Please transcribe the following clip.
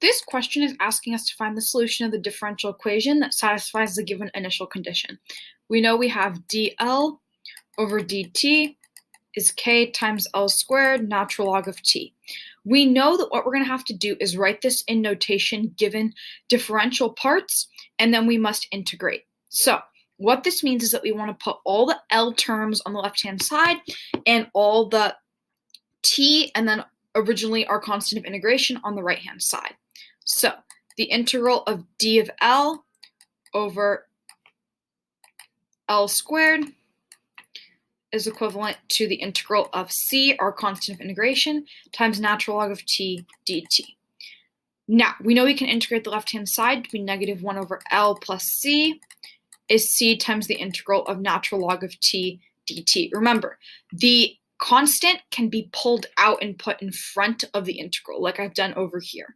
This question is asking us to find the solution of the differential equation that satisfies the given initial condition. We know we have dl over dt is k times L squared natural log of t. We know that what we're going to have to do is write this in notation given differential parts, and then we must integrate. So what this means is that we want to put all the L terms on the left-hand side and all the t and then originally our constant of integration on the right-hand side. So the integral of d of L over L squared is equivalent to the integral of c, our constant of integration, times natural log of t dt. Now, we know we can integrate the left-hand side to be negative 1 over L plus c is c times the integral of natural log of t dt. Remember, the constant can be pulled out and put in front of the integral, like I've done over here.